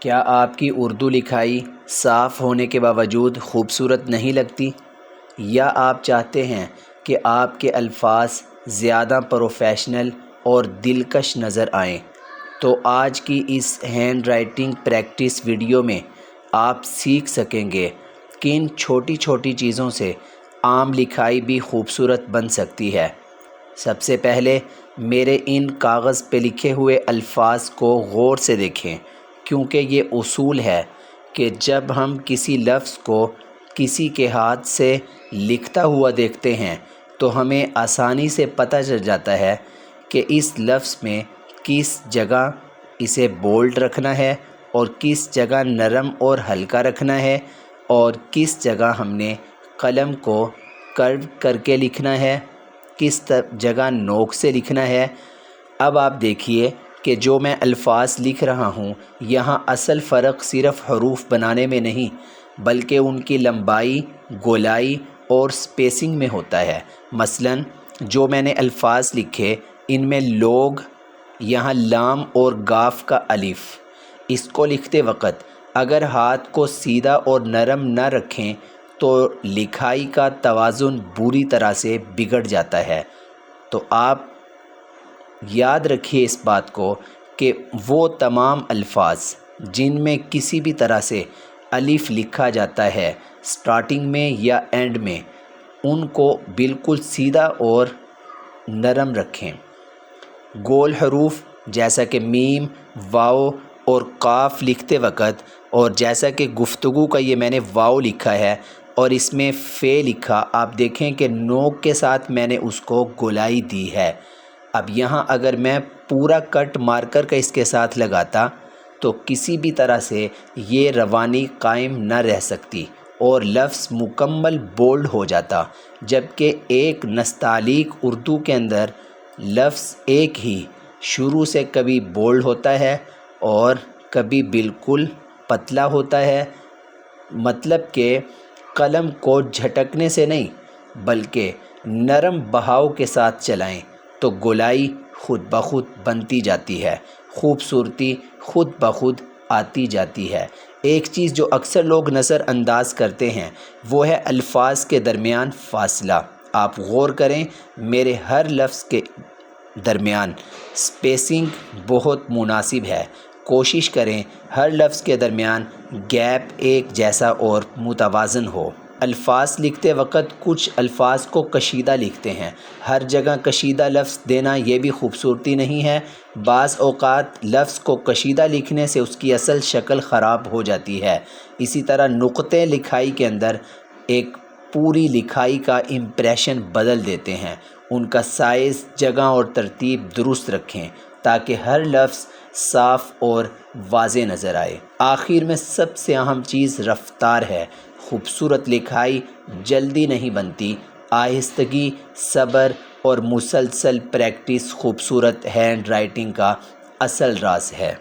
کیا آپ کی اردو لکھائی صاف ہونے کے باوجود خوبصورت نہیں لگتی؟ یا آپ چاہتے ہیں کہ آپ کے الفاظ زیادہ پروفیشنل اور دلکش نظر آئیں؟ تو آج کی اس ہینڈ رائٹنگ پریکٹس ویڈیو میں آپ سیکھ سکیں گے کہ ان چھوٹی چھوٹی چیزوں سے عام لکھائی بھی خوبصورت بن سکتی ہے۔ سب سے پہلے میرے ان کاغذ پہ لکھے ہوئے الفاظ کو غور سے دیکھیں، کیونکہ یہ اصول ہے کہ جب ہم کسی لفظ کو کسی کے ہاتھ سے لکھتا ہوا دیکھتے ہیں تو ہمیں آسانی سے پتہ چل جاتا ہے کہ اس لفظ میں کس جگہ اسے بولڈ رکھنا ہے اور کس جگہ نرم اور ہلکا رکھنا ہے، اور کس جگہ ہم نے قلم کو کرو کر کے لکھنا ہے، کس جگہ نوک سے لکھنا ہے۔ اب آپ دیکھیے کہ جو میں الفاظ لکھ رہا ہوں یہاں اصل فرق صرف حروف بنانے میں نہیں بلکہ ان کی لمبائی، گولائی اور سپیسنگ میں ہوتا ہے۔ مثلاً جو میں نے الفاظ لکھے ان میں لوگ، یہاں لام اور گاف کا الف، اس کو لکھتے وقت اگر ہاتھ کو سیدھا اور نرم نہ رکھیں تو لکھائی کا توازن بری طرح سے بگڑ جاتا ہے۔ تو آپ یاد رکھیے اس بات کو کہ وہ تمام الفاظ جن میں کسی بھی طرح سے الف لکھا جاتا ہے سٹارٹنگ میں یا اینڈ میں، ان کو بالکل سیدھا اور نرم رکھیں۔ گول حروف جیسا کہ میم، واو اور قاف لکھتے وقت، اور جیسا کہ گفتگو کا یہ میں نے واو لکھا ہے اور اس میں فے لکھا، آپ دیکھیں کہ نوک کے ساتھ میں نے اس کو گولائی دی ہے۔ اب یہاں اگر میں پورا کٹ مارکر کا اس کے ساتھ لگاتا تو کسی بھی طرح سے یہ روانی قائم نہ رہ سکتی اور لفظ مکمل بولڈ ہو جاتا، جبکہ ایک نستعلیق اردو کے اندر لفظ ایک ہی شروع سے کبھی بولڈ ہوتا ہے اور کبھی بالکل پتلا ہوتا ہے، مطلب کہ قلم کو جھٹکنے سے نہیں بلکہ نرم بہاؤ کے ساتھ چلائیں تو گولائی خود بخود بنتی جاتی ہے، خوبصورتی خود بخود آتی جاتی ہے۔ ایک چیز جو اکثر لوگ نظر انداز کرتے ہیں وہ ہے الفاظ کے درمیان فاصلہ۔ آپ غور کریں، میرے ہر لفظ کے درمیان سپیسنگ بہت مناسب ہے۔ کوشش کریں ہر لفظ کے درمیان گیپ ایک جیسا اور متوازن ہو۔ الفاظ لکھتے وقت کچھ الفاظ کو کشیدہ لکھتے ہیں، ہر جگہ کشیدہ لفظ دینا یہ بھی خوبصورتی نہیں ہے۔ بعض اوقات لفظ کو کشیدہ لکھنے سے اس کی اصل شکل خراب ہو جاتی ہے۔ اسی طرح نقطے لکھائی کے اندر ایک پوری لکھائی کا امپریشن بدل دیتے ہیں۔ ان کا سائز، جگہ اور ترتیب درست رکھیں تاکہ ہر لفظ صاف اور واضح نظر آئے۔ آخر میں سب سے اہم چیز رفتار ہے۔ خوبصورت لکھائی جلدی نہیں بنتی، آہستگی، صبر اور مسلسل پریکٹس خوبصورت ہینڈ رائٹنگ کا اصل راز ہے۔